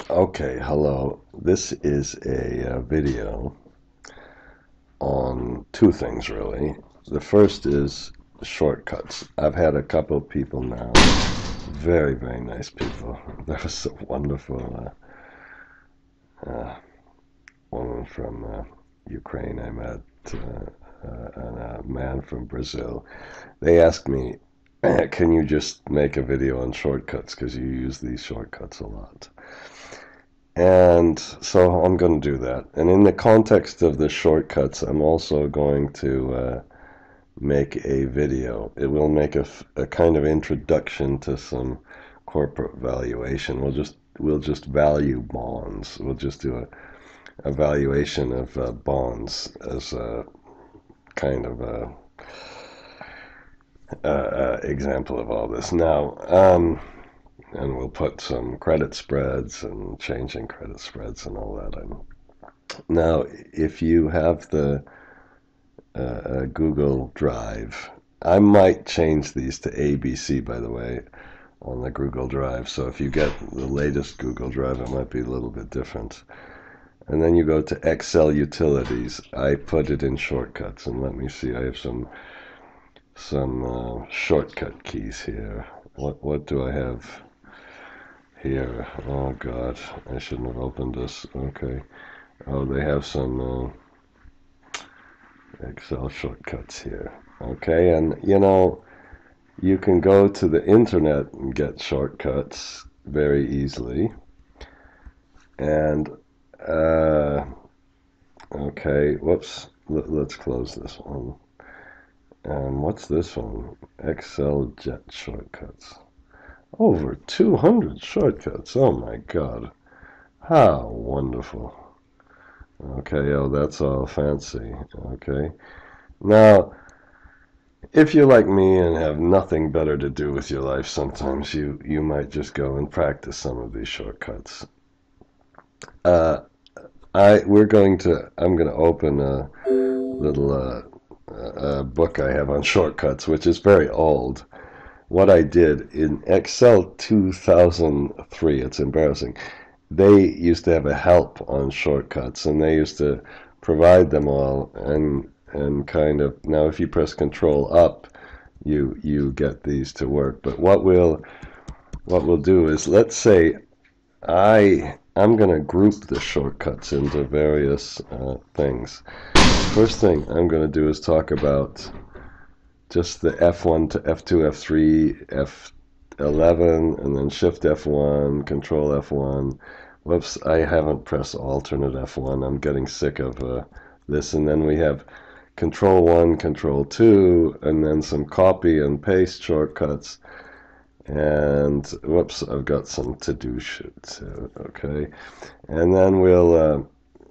Okay, hello. This is a video on two things, really. The first is shortcuts. I've had a couple of people now, very, very nice people. There was a wonderful woman from Ukraine I met, and a man from Brazil. They asked me, can you just make a video on shortcuts because you use these shortcuts a lot? And so I'm going to do that. And in the context of the shortcuts, I'm also going to make a video. It will make a kind of introduction to some corporate valuation. We'll just value bonds. We'll just do a valuation of bonds as a kind of a example of all this. Now, and we'll put some credit spreads and changing credit spreads and all that in. Now, if you have the Google Drive, I might change these to ABC, by the way, on the Google Drive. So if you get the latest Google Drive, it might be a little bit different. And then you go to Excel Utilities. I put it in shortcuts, and let me see. I have some shortcut keys here. What do I have here? Oh God, I shouldn't have opened this. Okay. Oh, they have some Excel shortcuts here. Okay, and you can go to the internet and get shortcuts very easily. And okay, whoops. Let's close this one. And what's this one? Excel Jet shortcuts. Over 200 shortcuts. Oh my God. How wonderful. Okay, oh, that's all fancy. Okay. Now, if you're like me and have nothing better to do with your life, sometimes you might just go and practice some of these shortcuts. Uh, I'm going to open a little book I have on shortcuts, which is very old. What I did in Excel 2003, it's embarrassing. They used to have a help on shortcuts, and they used to provide them all, and kind of now if you press Control up, you get these to work. But what we'll do is, let's say I'm going to group the shortcuts into various things. First thing I'm going to do is talk about just the F1 to F2, F3, F11, and then Shift F1, Control F1. Whoops, I haven't pressed alternate F1. I'm getting sick of this. And then we have Control 1, Control 2, and then some copy and paste shortcuts. And whoops, I've got some to-do shit. Okay, and then we'll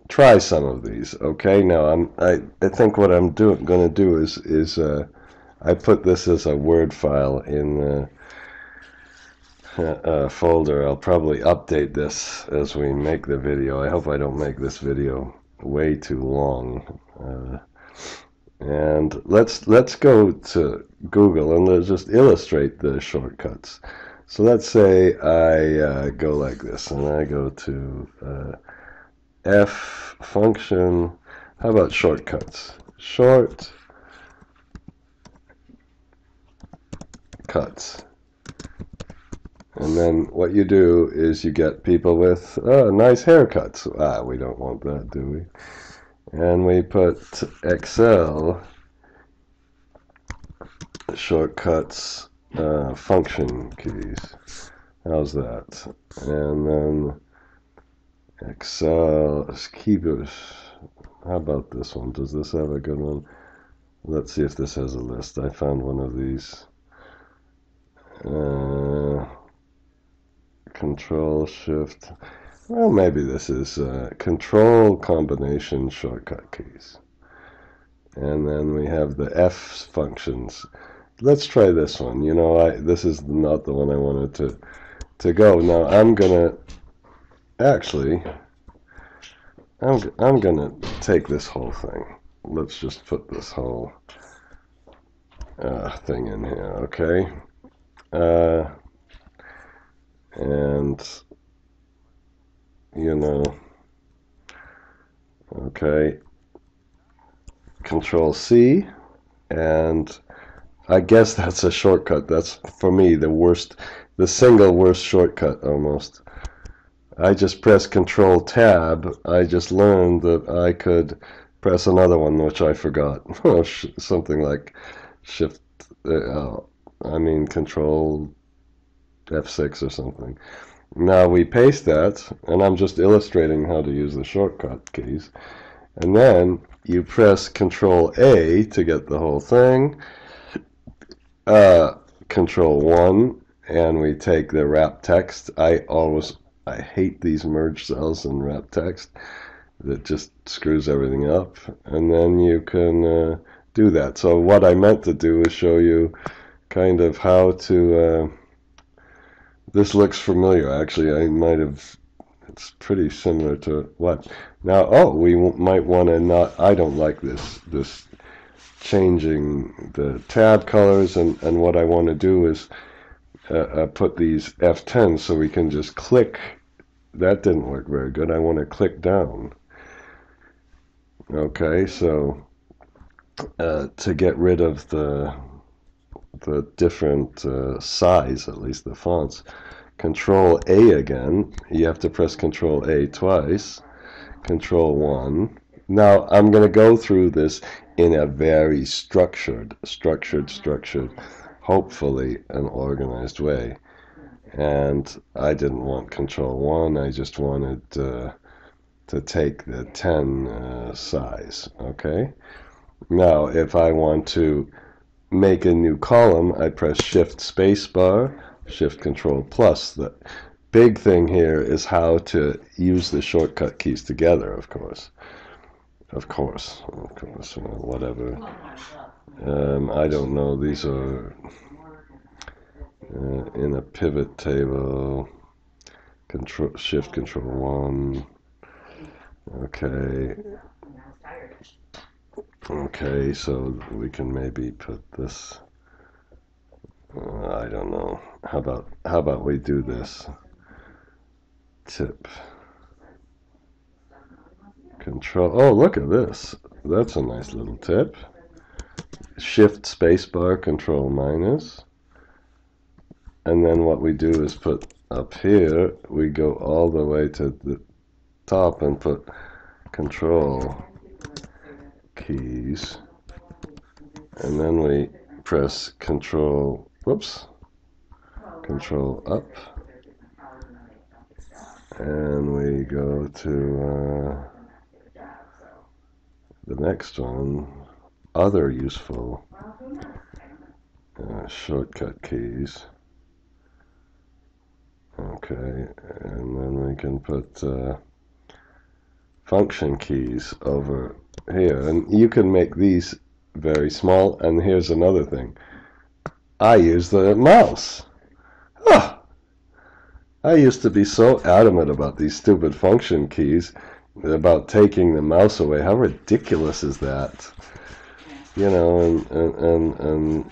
try some of these. Okay, now I think what I'm going to do is I put this as a Word file in the folder. I'll probably update this as we make the video. I hope I don't make this video way too long. And let's go to Google and let's just illustrate the shortcuts. So let's say I go like this, and I go to F function. How about shortcuts? Shortcuts. And then what you do is you get people with nice haircuts. We don't want that, do we? And we put Excel shortcuts function keys. How's that? And then Excel keyboard. How about this one? Does this have a good one? Let's see if this has a list. I found one of these. Control Shift. Well, maybe this is Control combination shortcut keys. And then we have the F functions. Let's try this one. This is not the one I wanted to go. Now I'm gonna actually I'm gonna take this whole thing. Let's just put this whole thing in here, okay? And know, okay, Control C, and I guess that's a shortcut. That's, for me, the single worst shortcut almost. I just press Control Tab. I just learned that I could press another one, which I forgot. Something like Shift, Control F6 or something. Now we paste that, and I'm just illustrating how to use the shortcut keys. And then you press Control A to get the whole thing. Control 1, and we take the wrap text. I hate these merge cells and wrap text. That just screws everything up. And then you can do that. So what I meant to do is show you kind of how to... this looks familiar, actually. I might have... It's pretty similar to what? Now, we might want to not... I don't like this changing the tab colors, and what I want to do is put these F10s so we can just click. That didn't work very good. I want to click down. Okay, so to get rid of the different size, at least the fonts, Control A again. You have to press Control A twice. Control 1. Now I'm going to go through this in a very structured, hopefully an organized way. And I didn't want Control 1. I just wanted to take the 10 size. Okay. Now, if I want to make a new column, I press Shift Spacebar, Shift Control Plus. The big thing here is how to use the shortcut keys together, of course. Whatever. I don't know. These are in a pivot table. Shift Control 1. Okay. Okay, so we can maybe put this. I don't know. How about we do this? Tip. Control. Oh, look at this. That's a nice little tip. Shift Spacebar, Control minus. And then what we do is put up here, we go all the way to the top and put Control keys. And then we press Control, Control up. And we go to the next one, other useful shortcut keys. Okay, and then we can put function keys over here. And you can make these very small. And here's another thing. I use the mouse. Oh, I used to be so adamant about these stupid function keys, about taking the mouse away. How ridiculous is that? You know, and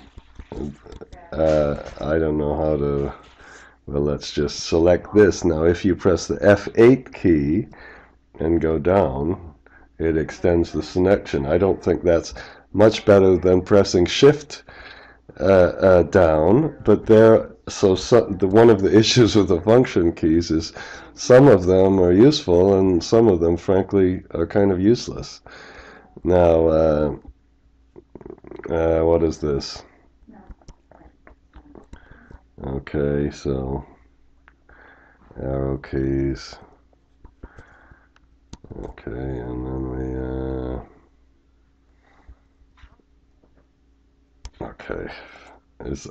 I don't know how to... Well, let's just select this. Now, if you press the F8 key and go down, it extends the selection. I don't think that's much better than pressing Shift down, but one of the issues with the function keys is some of them are useful and some of them, frankly, are kind of useless. Now, what is this? Okay, so arrow keys. Okay, and then we okay.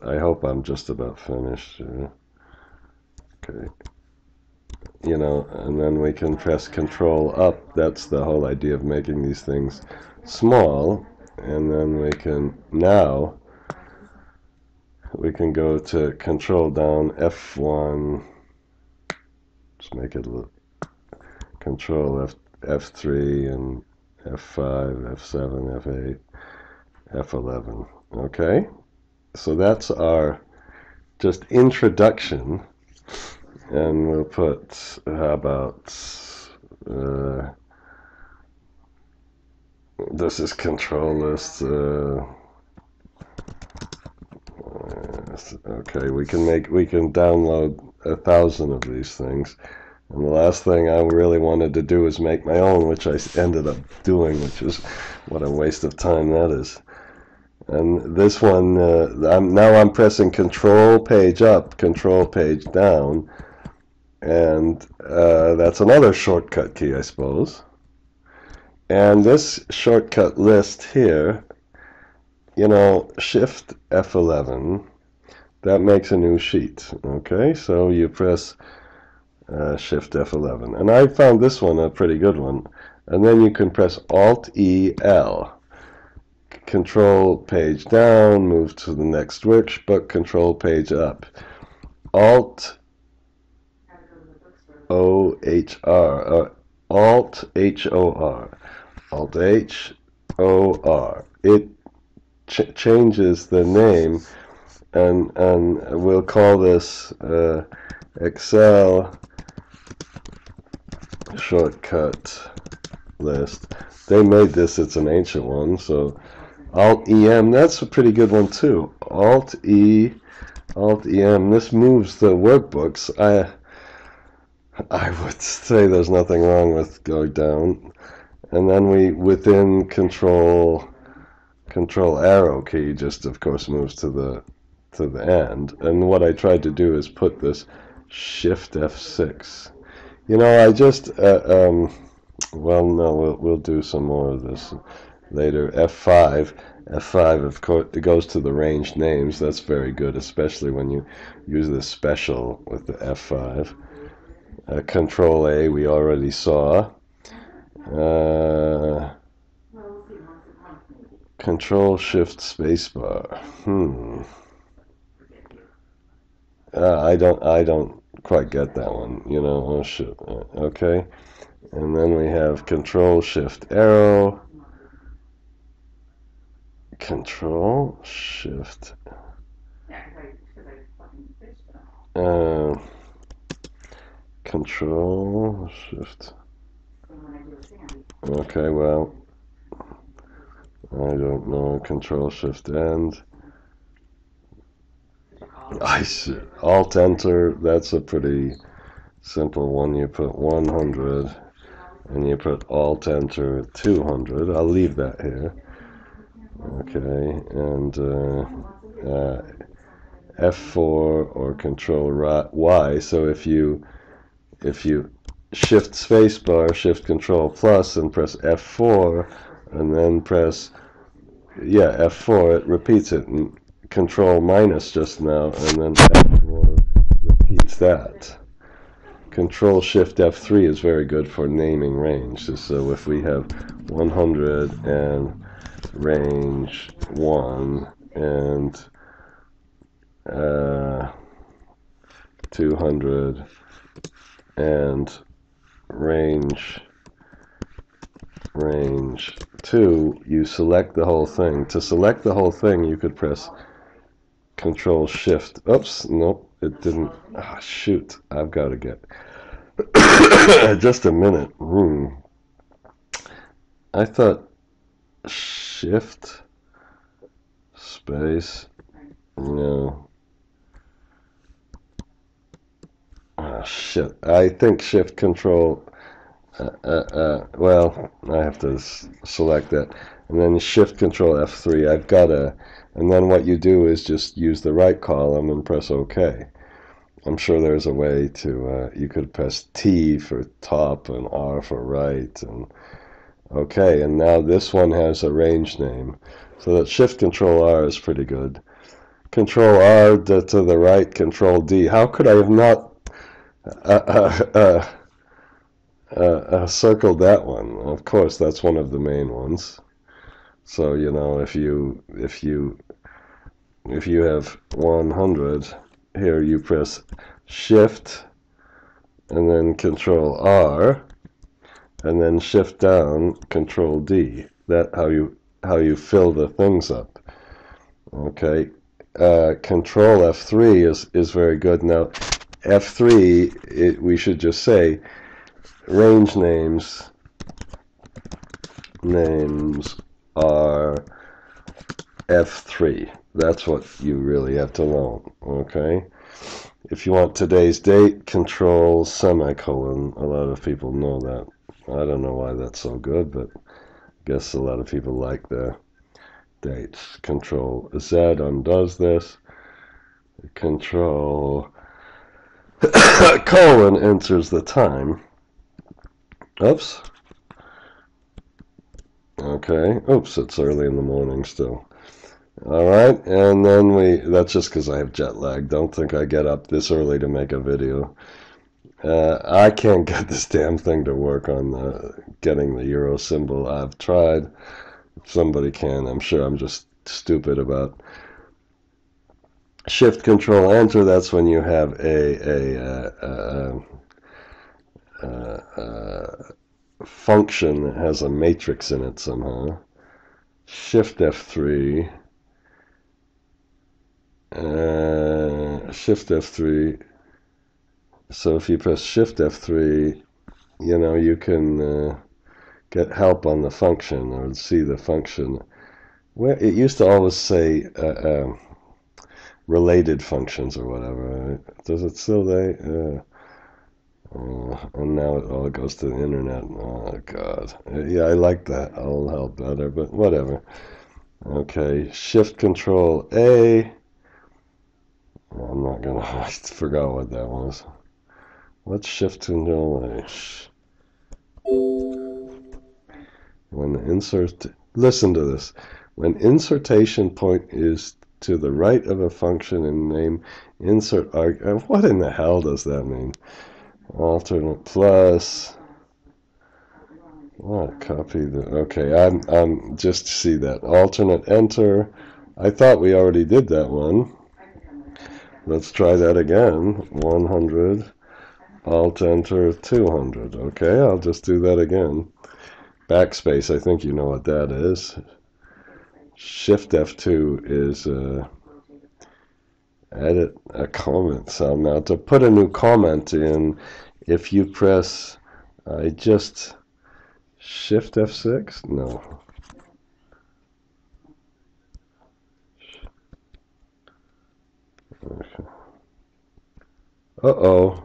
I hope I'm just about finished. Okay. You know, and then we can press Control up. That's the whole idea of making these things small. And then we can go to Control down F1. Just make it look. Control F3 and F5, F7, F8, F11. Okay, so that's our just introduction, and we'll put, how about This is control list. Okay, we can download 1,000 of these things. And the last thing I really wanted to do is make my own, which I ended up doing, which is what a waste of time that is. And this one, I'm pressing Control Page up, Control Page down, and that's another shortcut key, I suppose. And this shortcut list here, you know, Shift F11, that makes a new sheet. Okay, so you press Shift F11, and I found this one a pretty good one. And then you can press Alt-E-L. Control page down, move to the next workbook, control page up. Alt O-H-R, Alt H-O-R, Alt H-O-R. It changes the name, and we'll call this Excel shortcut list. They made this, it's an ancient one, so Alt-E-M, that's a pretty good one too. Alt-E-M, this moves the workbooks. I would say there's nothing wrong with going down. And then we, within control arrow key, just of course moves to the end. And what I tried to do is put this Shift F6. You know, I just well, no, we'll do some more of this later. F5, of course, it goes to the range names. That's very good, especially when you use this special with the F5. Control A, we already saw. Control Shift Spacebar. I don't quite get that one. You know. Oh shit. Okay. And then we have Control Shift Arrow. Control Shift. Control Shift. Okay, well, I don't know. Control Shift End. I see. Alt Enter. That's a pretty simple one. You put 100, and you put Alt Enter 200. I'll leave that here. Okay, and F4 or Control Y. So if you Shift Spacebar, Shift Control Plus, and press F4, and then press F4, it repeats it, and Control minus just now, and then F4 repeats that. Control Shift F3 is very good for naming range. So if we have 100 and range 1 and 200 and range 2, you select the whole thing. To select the whole thing, you could press Control Shift. Oops, nope, it didn't. Ah, shoot, I've got to get just a minute. I thought Shift space. No. Ah, shit. I think Shift Control. Well, I have to select that, and then Shift Control F3. I've got a, and then what you do is just use the right column and press OK. I'm sure there's a way to. You could press T for top and R for right, and OK. And now this one has a range name, so that Shift Control R is pretty good. Control R to the right, Control D. How could I have not circled that one? Of course, that's one of the main ones. So you know, if you have 100 here, you press Shift and then Control R, and then Shift down, Control D. That how you fill the things up. Okay. Control F3 is very good. Now F3, we should just say, range names are F3. That's what you really have to know, okay? If you want today's date, control semicolon. A lot of people know that. I don't know why that's so good, but I guess a lot of people like the dates. Control Z undoes this. Control colon enters the time. Oops. Okay. Oops, it's early in the morning still. All right, and then that's just because I have jet lag. Don't think I get up this early to make a video. I can't get this damn thing to work on getting the euro symbol. I've tried. If somebody can, I'm sure I'm just stupid about Shift Control Enter. That's when you have a function that has a matrix in it somehow. Shift F3. Shift F3. So if you press Shift F3, you can get help on the function or see the function. Where it used to always say related functions or whatever. Does it still say? And now it all goes to the internet. Oh, God. Yeah, I like that. I'll help better, but whatever. Okay, Shift Control A. I'm not gonna. I forgot what that was. Let's Shift Control A. Listen to this. When insertion point is to the right of a function in name, insert argument. What in the hell does that mean? Alternate plus. What? Copy the. Okay, I'm just see that. Alternate enter. I thought we already did that one. Let's try that again. 100. Alt enter 200. Okay, I'll just do that again. Backspace, I think you know what that is. Shift F2 is edit a comment cell. Now to put a new comment in, if you press, I just Shift F6? No. Okay. Uh-oh.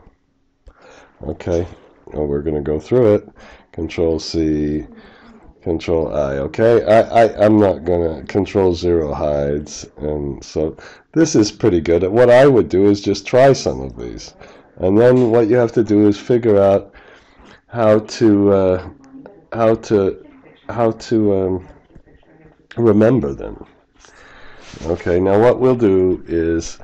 Okay. Oh, we're going to go through it. Control C, Control I. Okay. I'm not going to. Control 0 hides. And so this is pretty good. What I would do is just try some of these. And then what you have to do is figure out how to remember them. Okay, now what we'll do is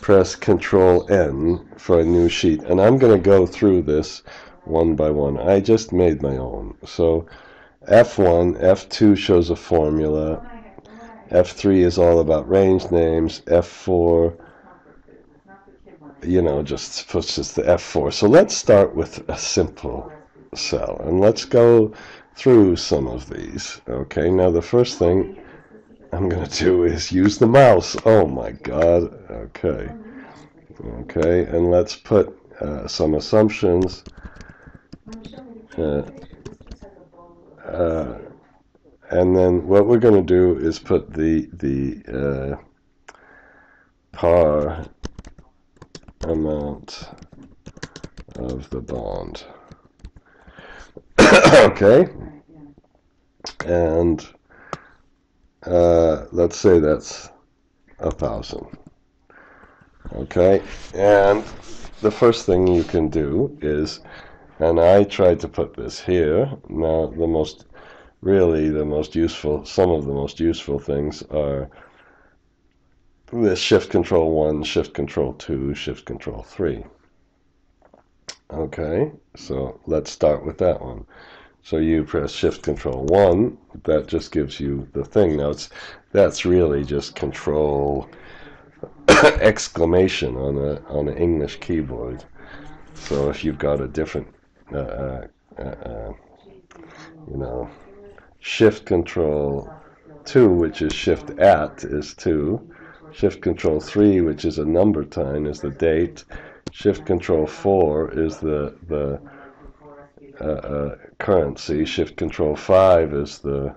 press Control N for a new sheet, and I'm going to go through this one by one. I just made my own. So F1, F2 shows a formula, F3 is all about range names, F4, just pushes the F4. So let's start with a simple cell, and let's go through some of these. Okay, now the first thing I'm going to do is use the mouse. Oh my God. Okay, and let's put some assumptions. And then what we're going to do is put the par amount of the bond. Okay, and let's say that's 1,000. Okay, and the first thing you can do is, and I tried to put this here. Now some of the most useful things are the Shift Control 1, Shift Control 2, Shift Control 3. Okay, so let's start with that one. So you press Shift Control 1, that just gives you the thing. Now that's really just Control exclamation on an English keyboard. So if you've got a different, Shift Control 2, which is Shift at, is 2. Shift Control 3, which is a number time, is the date. Shift Control 4 is the currency. Shift Control 5 is the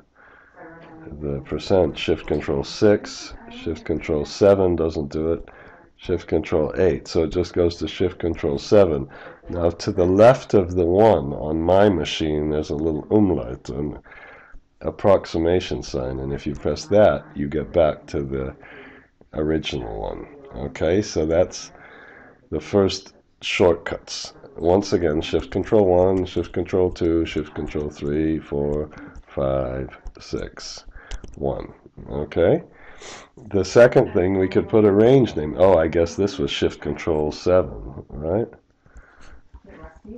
percent. Shift Control 6, Shift Control 7 doesn't do it. Shift Control 8, so it just goes to Shift Control 7. Now to the left of the 1 on my machine there's a little umlaut, an approximation sign, and if you press that you get back to the original one. Okay, so that's the first shortcuts. Once again, Shift Control 1, Shift Control 2, Shift Control 3, 4, 5, 6, 1. Okay? The second thing, we could put a range name. Oh, I guess this was Shift Control 7, right?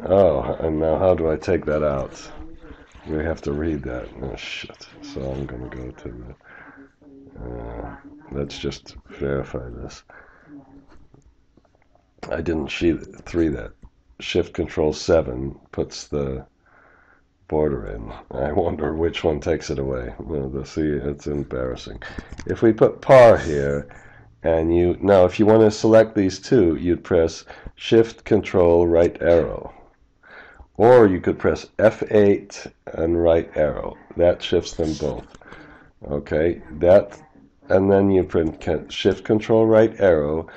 Oh, and now how do I take that out? We have to read that. Oh, shit. So I'm going to go to the... let's just verify this. I didn't sheet 3 that. Shift Control 7 puts the border in. I wonder which one takes it away. Well, see, it's embarrassing. If we put par here, and you now if you want to select these two, you'd press Shift Control right arrow, or you could press F8 and right arrow. That shifts them both. Okay, that, and then you print Shift Control right arrow,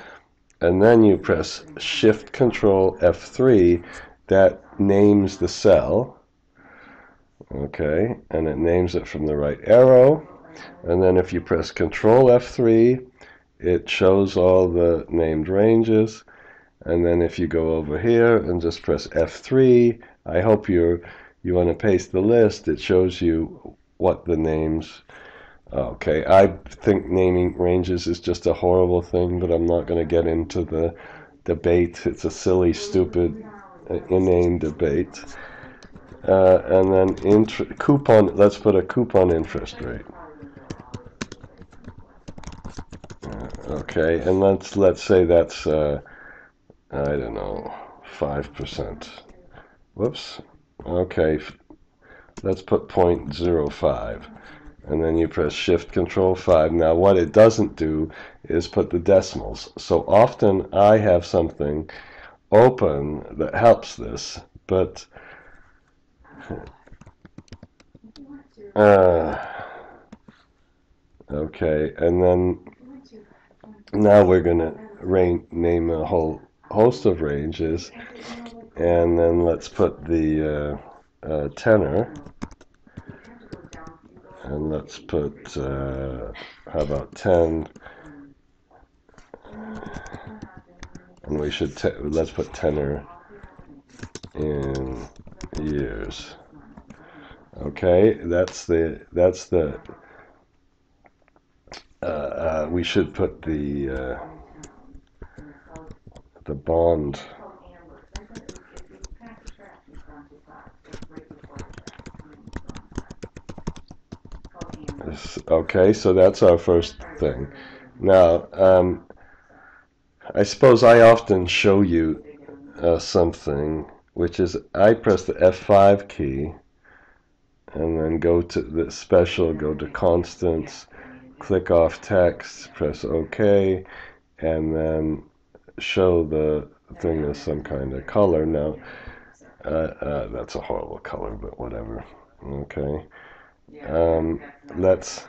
and then you press Shift Control F3. That names the cell. Okay, and it names it from the right arrow. And then if you press Control F3, it shows all the named ranges. And then if you go over here and just press F3, I hope you want to paste the list. It shows you what the names. Okay, I think naming ranges is just a horrible thing, but I'm not going to get into the debate. It's a silly, stupid, inane debate. And then coupon, let's put a coupon interest rate. Okay, and let's say that's I don't know, 5%. Whoops. Okay, let's put 0.05, and then you press Shift Control 5. Now what it doesn't do is put the decimals. So often I have something open that helps this, but okay, and then now we're going to name a whole host of ranges, and then let's put the tenor, and let's put how about 10, and we should let's put tenor in years. Okay, that's the we should put the bond. Okay, so that's our first thing. Now, I suppose I often show you something, which is I press the F5 key, and then go to the special, go to constants, click off text, press OK, and then show the thing as some kind of color. Now, that's a horrible color, but whatever. Okay. Let's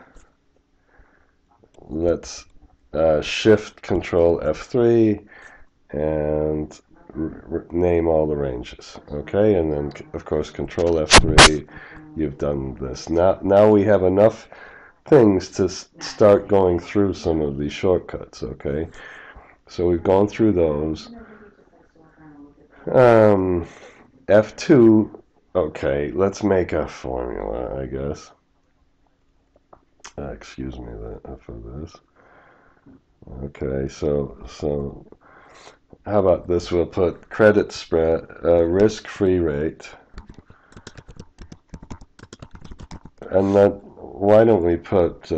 Shift Control F3 and name all the ranges. Okay, and then of course Control F3. You've done this. Now we have enough things to start going through some of these shortcuts. Okay, so we've gone through those. F2. Okay, let's make a formula, I guess. Excuse me for this. Okay, so how about this? We'll put credit spread, risk-free rate, and then why don't we put?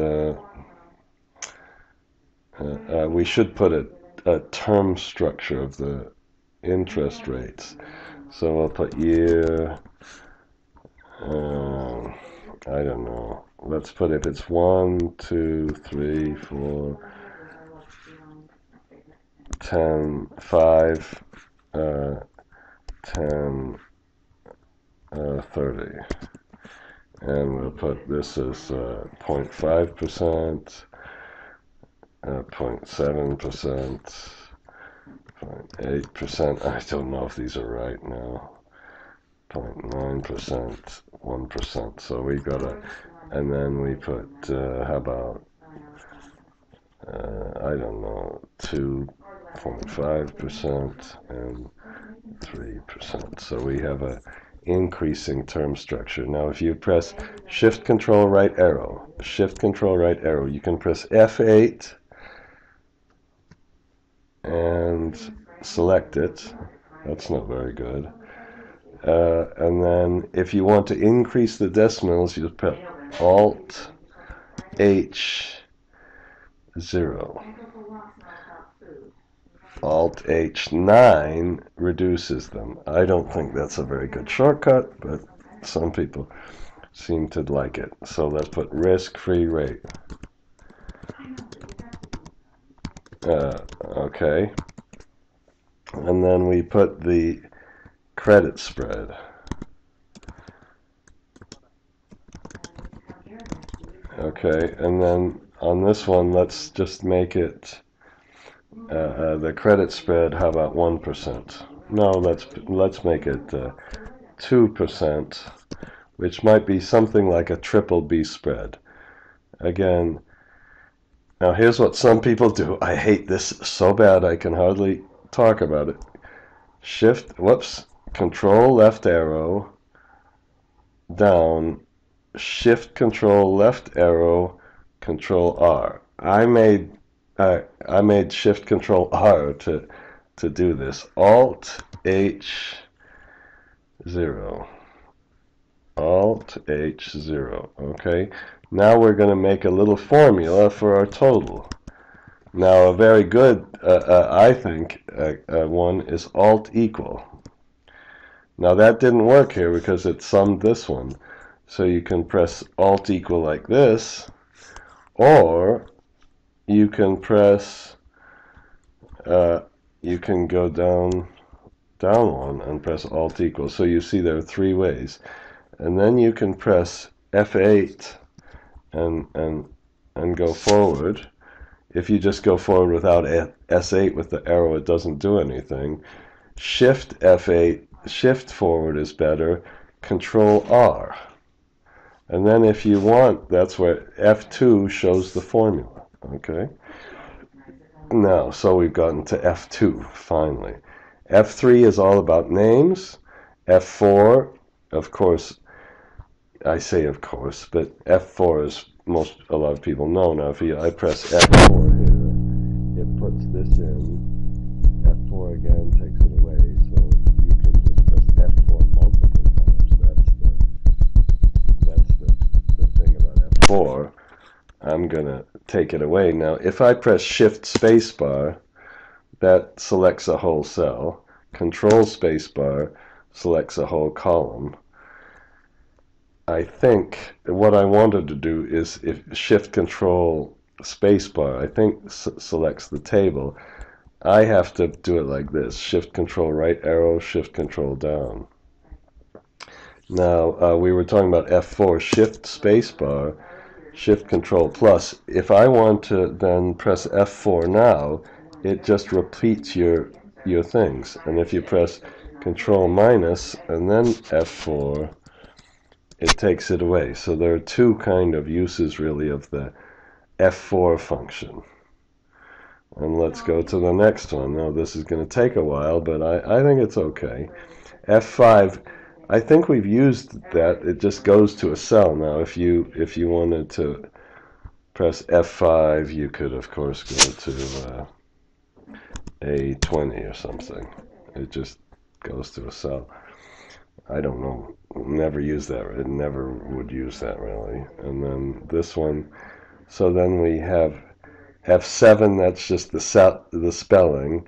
We should put a term structure of the interest rates. So we'll put year. I don't know. Let's put if it's 1, 2, 3, 4, 10, 5, 10, 30. And we'll put this as 0.5%, 0.7%, 0.8%. I don't know if these are right now. 0.9%, 1%. So we got a, and then we put, how about, I don't know, 2.5% and 3%. So we have a increasing term structure. Now if you press Shift Control right arrow, Shift Control right arrow, you can press F8 and select it. That's not very good. And then if you want to increase the decimals, you press Alt H0. Alt H9 reduces them. I don't think that's a very good shortcut, but some people seem to like it. So let's put risk-free rate. Okay. And then we put the credit spread. Okay, and then on this one, let's just make it the credit spread. How about 1%? No, let's make it 2%, which might be something like a triple B spread. Again, now here's what some people do. I hate this so bad I can hardly talk about it. Control left arrow down, Shift Control left arrow, Control R. I made Shift Control R to do this. Alt H0. Alt H0. Okay. Now we're going to make a little formula for our total. Now a very good, I think, one is Alt equal. Now that didn't work here because it summed this one. So you can press Alt equal like this, or you can press, you can go down one and press Alt equal. So you see there are three ways. And then you can press F8 and go forward. If you just go forward without S8 with the arrow, it doesn't do anything. Shift F8, shift forward is better. Control R. And then if you want, that's where F2 shows the formula. Okay? Now, so we've gotten to F2, finally. F3 is all about names. F4, of course, I say of course, but F4 is a lot of people know now. If I press F4 here, it puts this in. F4 again takes it away, so you can just press F4 multiple times. That's the thing about F4. I'm gonna take it away now. If I press Shift Spacebar, that selects a whole cell. Control Spacebar selects a whole column. I think what I wanted to do is if Shift Control Spacebar, I think selects the table. I have to do it like this: Shift Control right arrow, Shift Control down. Now we were talking about F4, Shift Spacebar, Shift Control plus. If I want to then press F4 now, it just repeats your things. And if you press Control minus and then F4, it takes it away. So there are two kind of uses really of the F4 function. And let's go to the next one. Now this is going to take a while, but I think it's okay. F5, I think we've used that. It just goes to a cell. Now if you wanted to press F5, you could of course go to A20 or something. It just goes to a cell. I don't know. Never use that. It never would use that really. And then this one. So then we have F7. That's just the spelling.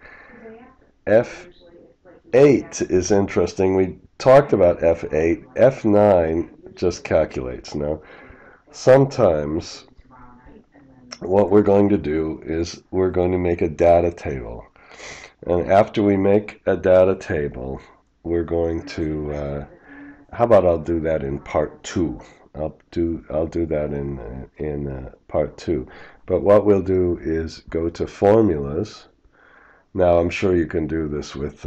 F8 is interesting. We talked about F8. F9 just calculates. Now, sometimes what we're going to do is we're going to make a data table. And after we make a data table, we're going to how about I'll do that in part 2. I'll do that in part 2. But what we'll do is go to formulas. Now I'm sure you can do this with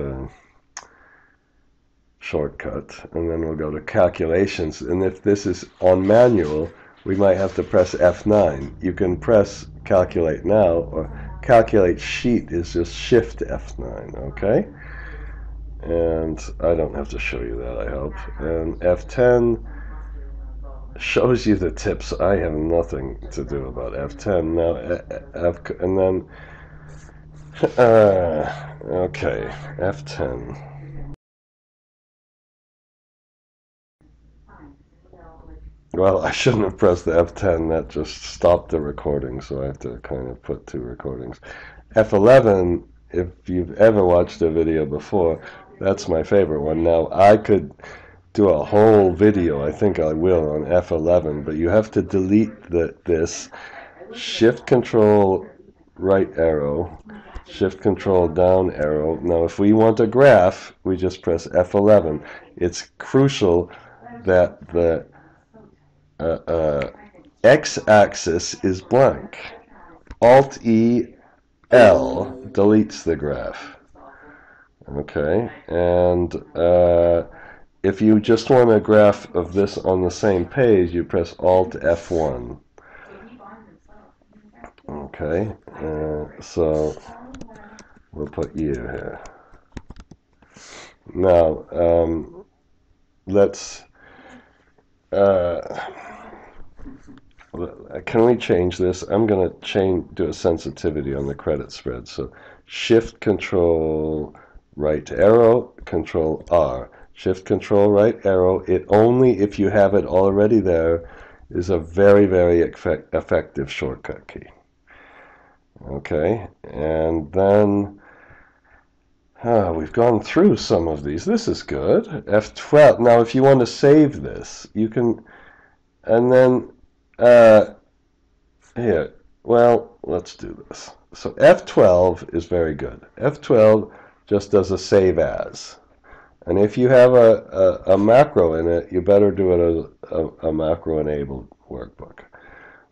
shortcut, and then we'll go to calculations. And if this is on manual, we might have to press F9. You can press calculate now, or calculate sheet is just shift F9, okay? And I don't have to show you that, I hope. And F10 shows you the tips. I have nothing to do about F10 now. And then okay, F10. Well, I shouldn't have pressed the F10. That just stopped the recording, so I have to kind of put 2 recordings. F11, if you've ever watched a video before, that's my favorite one. Now, I could do a whole video, I think I will, on F11, but you have to delete this shift control right arrow, shift control down arrow. Now, if we want a graph, we just press F11. It's crucial that the x-axis is blank. AltE L deletes the graph. Okay, and if you just want a graph of this on the same page, you press Alt F1. Okay, so we'll put you here. Now, let's can we change this? I'm going to do a sensitivity on the credit spread. So shift control right arrow, control R. Shift control right arrow. It only, if you have it already there, is a very, very effective shortcut key. Okay, and then we've gone through some of these. This is good. F12. Now, if you want to save this, you can, and then here, well, let's do this. So F12 is very good. F12 just does a save as. And if you have a macro in it, you better do it as a macro-enabled workbook.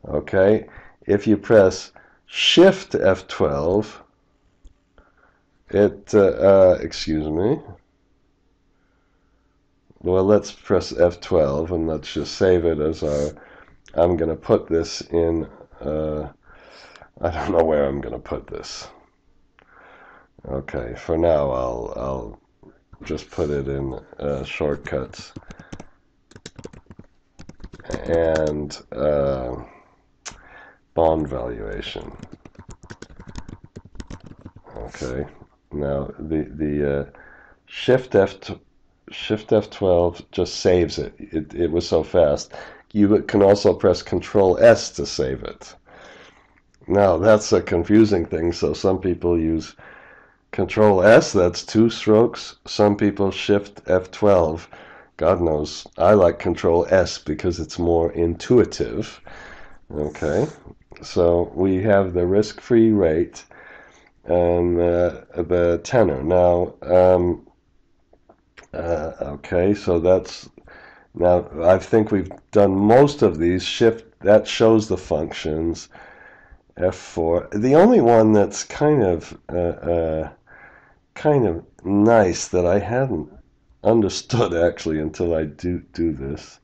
Okay? If you press Shift F12, excuse me. Well, let's press F12 and let's just save it as our, I'm going to put this in, I don't know where I'm going to put this. Okay, for now I'll just put it in shortcuts and bond valuation. Okay, now the Shift F12 just saves it. It was so fast. You can also press Control S to save it. Now that's a confusing thing. So some people use Control S, that's 2 strokes. Some people Shift F12. God knows, I like Control S because it's more intuitive. Okay, so we have the risk-free rate and the tenor. Now, okay, so that's, now I think we've done most of these. Shift, that shows the functions. F4. The only one that's kind of nice that I hadn't understood actually until I do this.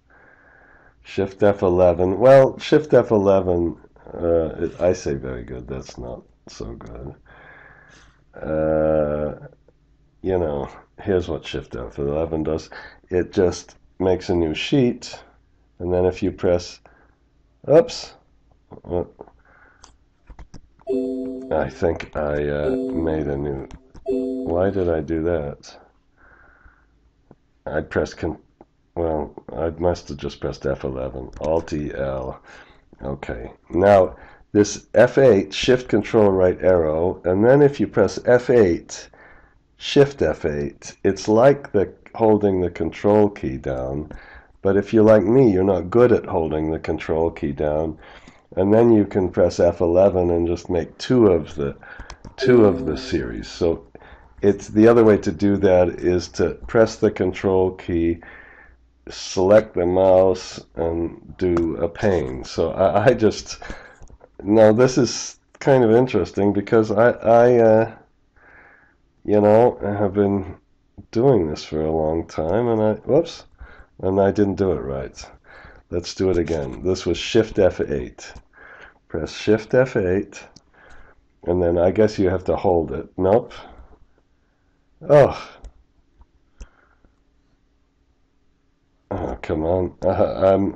Shift F11. Well, Shift F11, I say very good. That's not so good. You know, here's what Shift F11 does. It just makes a new sheet, and then if you press, oops, I think I made a new, why did I do that? I pressed, well, I must have just pressed F11, Alt-E L. Okay, now this F8, Shift Control Right Arrow, and then if you press F8, Shift F8, it's like holding the Control key down, but if you're like me, you're not good at holding the Control key down, and then you can press F11 and just make two of the series. So it's the other way to do that is to press the Control key, select the mouse and do a pane. So I just, now this is kind of interesting because I you know, have been doing this for a long time, and whoops, and I didn't do it right. Let's do it again. This was Shift F8. Press Shift F8, and then I guess you have to hold it. Nope. Oh. Oh, come on.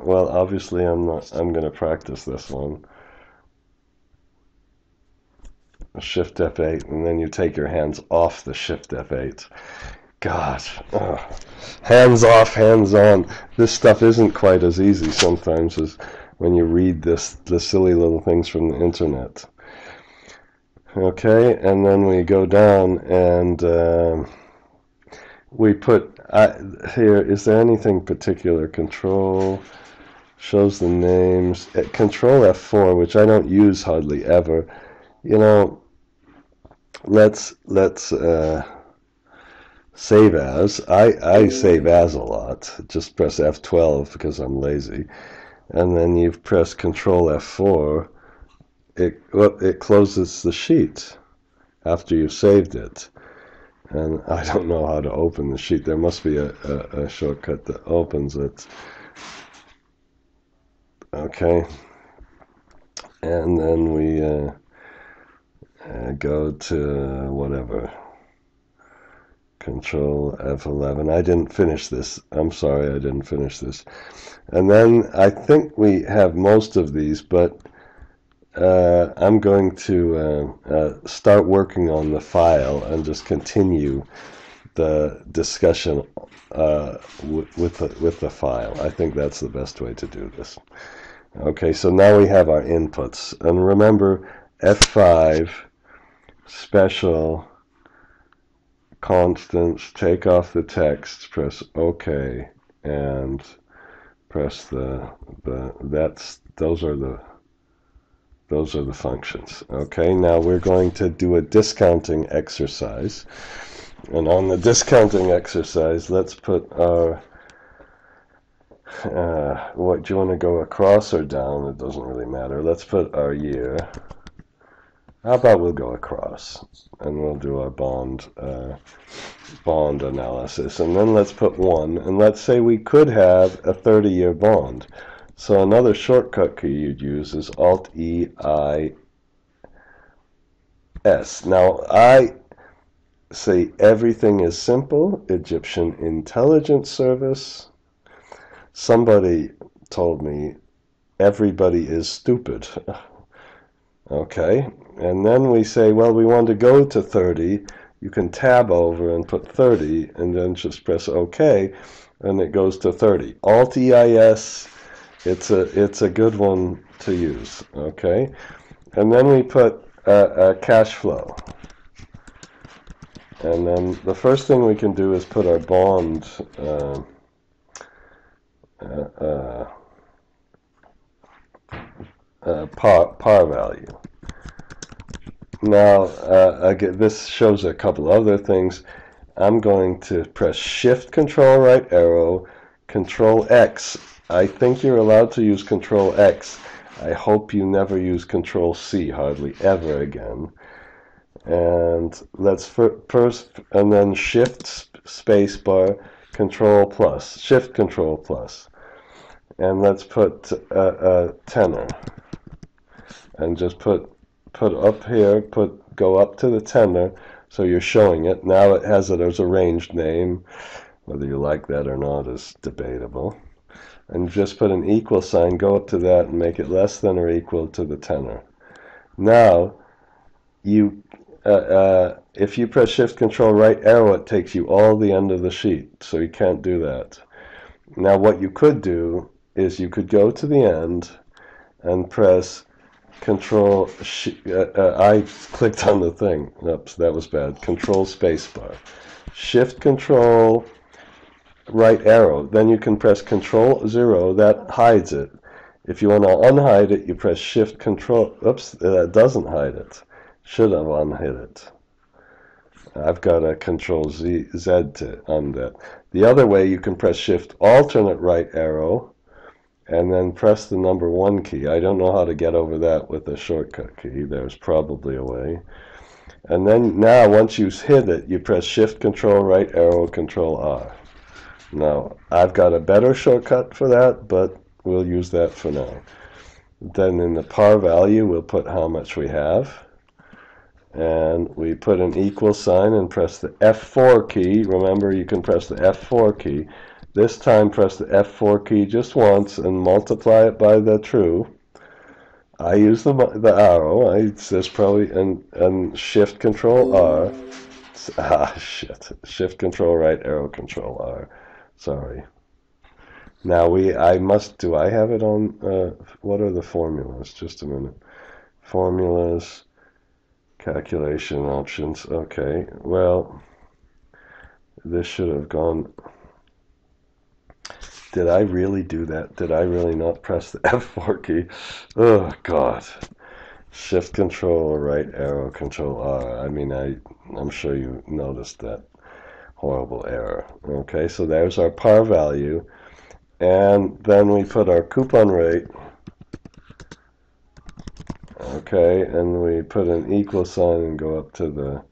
Well, obviously I'm not. I'm going to practice this one. Shift F8, and then you take your hands off the Shift F8. God. Hands off, hands on. This stuff isn't quite as easy sometimes as when you read the silly little things from the internet. Okay, and then we go down and we put here, is there anything particular? Control shows the names. Control F4, which I don't use hardly ever. You know, let's save as. I save as a lot. Just press F12 because I'm lazy. And then you press Control F4. It closes the sheet after you've saved it. And I don't know how to open the sheet. There must be a shortcut that opens it. Okay. And then we go to whatever. Control F11. I didn't finish this. I'm sorry, I didn't finish this. And then I think we have most of these, but I'm going to start working on the file and just continue the discussion with the file. I think that's the best way to do this. Okay, so now we have our inputs. And remember, F5, special, constants, take off the text, press OK, and press those are the functions. Okay, now we're going to do a discounting exercise. And on the discounting exercise, let's put our what do you want to go across or down? It doesn't really matter. Let's put our year. How about we'll go across, and we'll do our bond analysis. And then let's put 1, and let's say we could have a 30-year bond. So another shortcut key you'd use is AltE S. Now I say everything is simple, Egyptian intelligence service. Somebody told me everybody is stupid. Okay, and then we say, well, we want to go to 30. You can tab over and put 30, and then just press OK, and it goes to 30. AltEIS, it's a good one to use. Okay, and then we put cash flow, and then the first thing we can do is put our bond par value. Now, again, this shows a couple other things. I'm going to press Shift Control right arrow, Control X. I think you're allowed to use Control X. I hope you never use Control C hardly ever again. And let's first, and then Shift space bar, Control plus, Shift Control plus. And let's put a tenor. And just put up here, go up to the tenor, so you're showing it. Now it has it as a ranged name. Whether you like that or not is debatable. And just put an equal sign, go up to that, and make it less than or equal to the tenor. Now, you if you press Shift Control right arrow, it takes you all the end of the sheet, so you can't do that. Now, what you could do is you could go to the end and press Control, I clicked on the thing. Oops, that was bad. Control spacebar. Shift Control right arrow. Then you can press Control 0. That hides it. If you want to unhide it, you press Shift Control. Oops, that doesn't hide it. Should have unhid it. I've got a Control Z on that. The other way, you can press Shift alternate right arrow and then press the number 1 key. I don't know how to get over that with a shortcut key. There's probably a way. And then now, once you hit it, you press Shift Control right arrow Control R. Now, I've got a better shortcut for that, but we'll use that for now. Then in the par value, we'll put how much we have. And we put an equal sign and press the F4 key. Remember, you can press the F4 key. This time, press the F4 key just once and multiply it by the true. I use the arrow. There's probably and Shift Control R. Shit. Shift Control right arrow Control R. Sorry. Now do I have it on, what are the formulas? Just a minute. Formulas, calculation options. Okay, well, this should have gone. Did I really do that? Did I really not press the F4 key? Oh, God. Shift Control right arrow Control R. I mean, I'm sure you noticed that horrible error. Okay, so there's our par value. And then we put our coupon rate. Okay, and we put an equal sign and go up to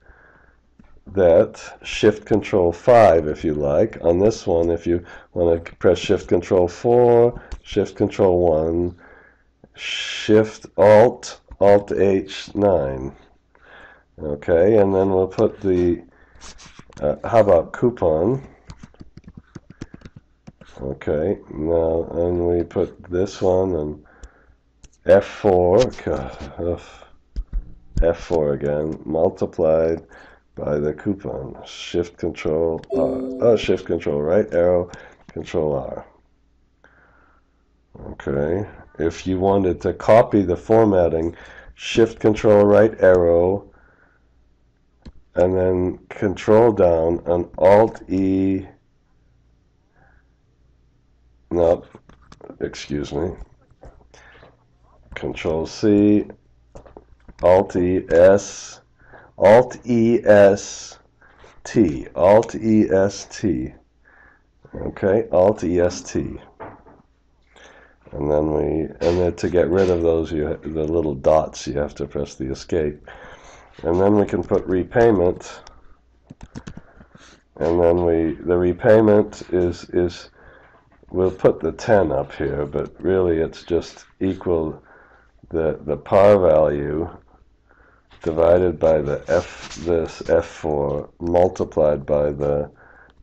that. Shift Control 5 if you like. On this one, if you want to press Shift Control 4, Shift Control 1, Shift Alt H9. Okay, and then we'll put the, how about coupon? Okay, now, and we put this one and F4, God, F4 again, multiplied by the coupon. Shift Control R. Shift Control right arrow, Control R. Okay, if you wanted to copy the formatting, Shift Control right arrow, and then Control down and AltE. No, excuse me. Control C, AltE S, AltE S T, AltE S T. Okay, AltE S T. And then to get rid of those, the little dots, you have to press the escape. And then we can put repayment. And then the repayment is we'll put the 10 up here, but really it's just equal the par value divided by this F4 multiplied by the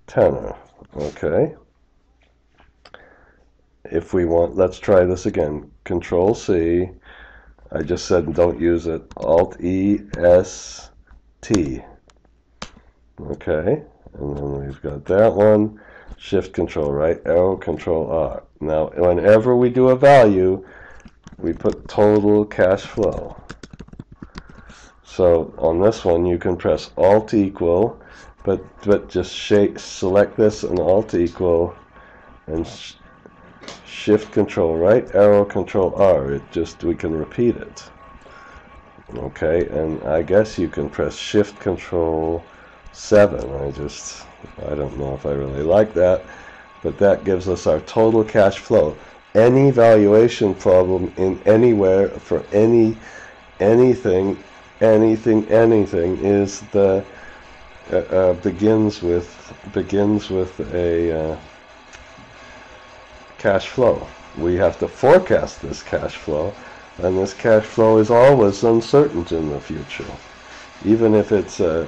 tenor. Okay? If we want, let's try this again. Control C. I just said don't use it. AltE S T. Okay? And then we've got that one. Shift Control right arrow Control R. Now, whenever we do a value, we put total cash flow. So on this one, you can press Alt equal, but just select this and Alt equal, and Shift Control right arrow Control R. We can repeat it. Okay, and I guess you can press Shift Control 7. I don't know if I really like that, but that gives us our total cash flow. Any valuation problem in anywhere for anything is begins with a cash flow. We have to forecast this cash flow, and this cash flow is always uncertain in the future, even if it's a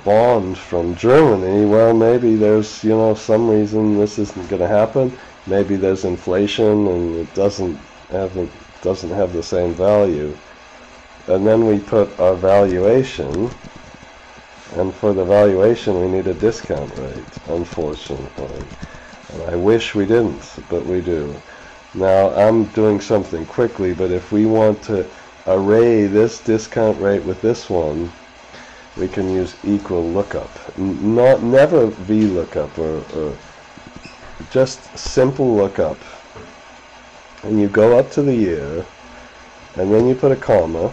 bond from Germany. Well, maybe there's some reason this isn't going to happen. Maybe there's inflation and it doesn't have the same value. And then we put our valuation, and for the valuation we need a discount rate, unfortunately. And I wish we didn't, but we do. Now I'm doing something quickly, but if we want to array this discount rate with this one, we can use equal lookup. Never VLOOKUP or just simple lookup. And you go up to the year, and then you put a comma,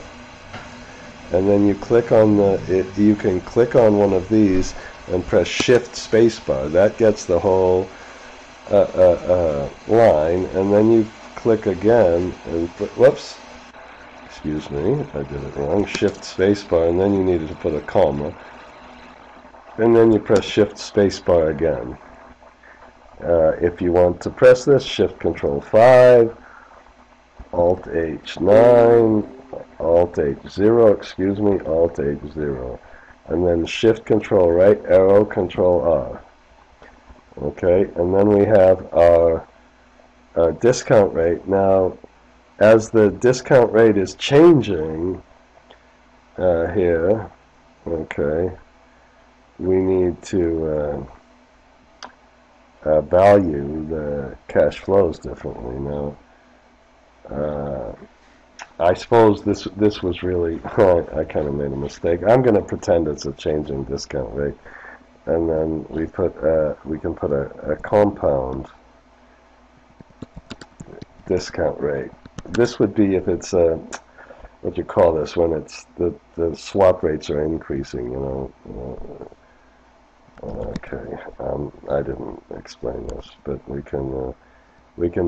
and then you click on you can click on one of these and press Shift Spacebar. That gets the whole line, and then you click again and put, whoops, excuse me, I did it wrong, Shift Spacebar, and then you needed to put a comma, and then you press Shift Spacebar again. If you want to press this, Shift Control 5, Alt H9, Alt H0, excuse me, Alt H0, and then Shift Control right arrow Control R. Okay, and then we have our discount rate. Now, as the discount rate is changing here, okay, we need to value the cash flows differently. Now, I suppose this was really, I kind of made a mistake. I'm going to pretend it's a changing discount rate, and then we can put a compound discount rate. This would be if it's what you call this, when it's the swap rates are increasing, you know. Okay, I didn't explain this, but we can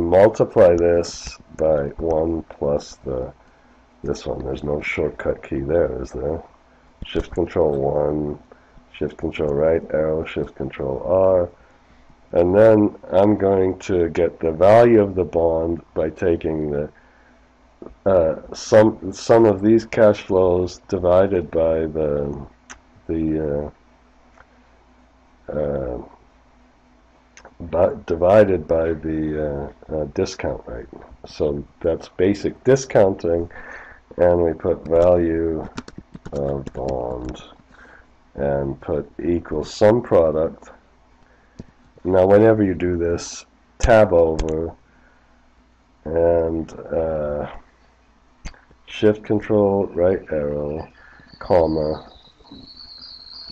multiply this by 1 plus this one. There's no shortcut key there, is there? Shift Control 1, Shift Control right arrow, Shift Control R, and then I'm going to get the value of the bond by taking the sum of these cash flows divided by the divided by the discount rate. So that's basic discounting, and we put value of bond and put equals sum product. Now whenever you do this, tab over and Shift Control right arrow, comma,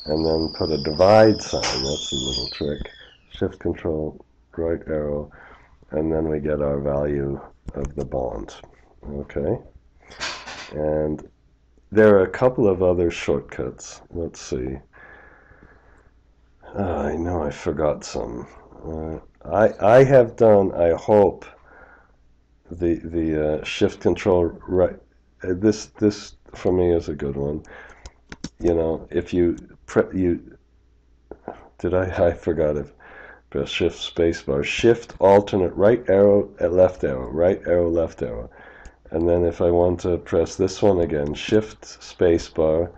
and then put a divide sign. That's a little trick. Shift Control right arrow, and then we get our value of the bond. Okay, and there are a couple of other shortcuts. Let's see. I know I forgot some. I have done, I hope, the Shift Control right. This for me is a good one. You know, if you I forgot it. Press Shift Spacebar. Shift alternate right arrow left arrow, right arrow left arrow, and then if I want to press this one again, Shift Spacebar,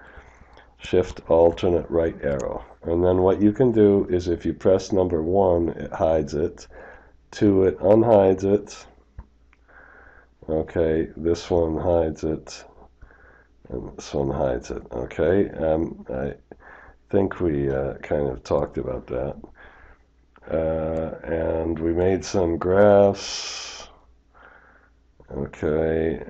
Shift alternate right arrow, and then what you can do is if you press number 1, it hides it. 2, it unhides it. Okay, this one hides it, and this one hides it. Okay, I think we kind of talked about that. And we made some graphs. Okay,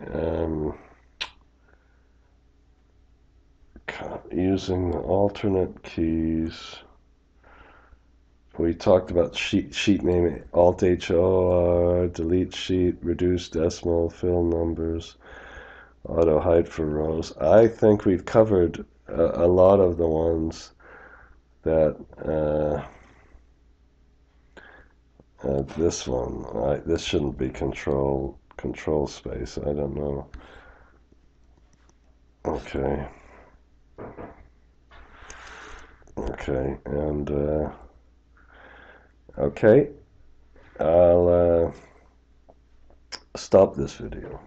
using the alternate keys. We talked about sheet name, Alt HOR, delete sheet, reduce decimal, fill numbers, auto hide for rows. I think we've covered a lot of the ones that this one, this shouldn't be control space. I don't know. Okay. Okay, and okay, I'll stop this video.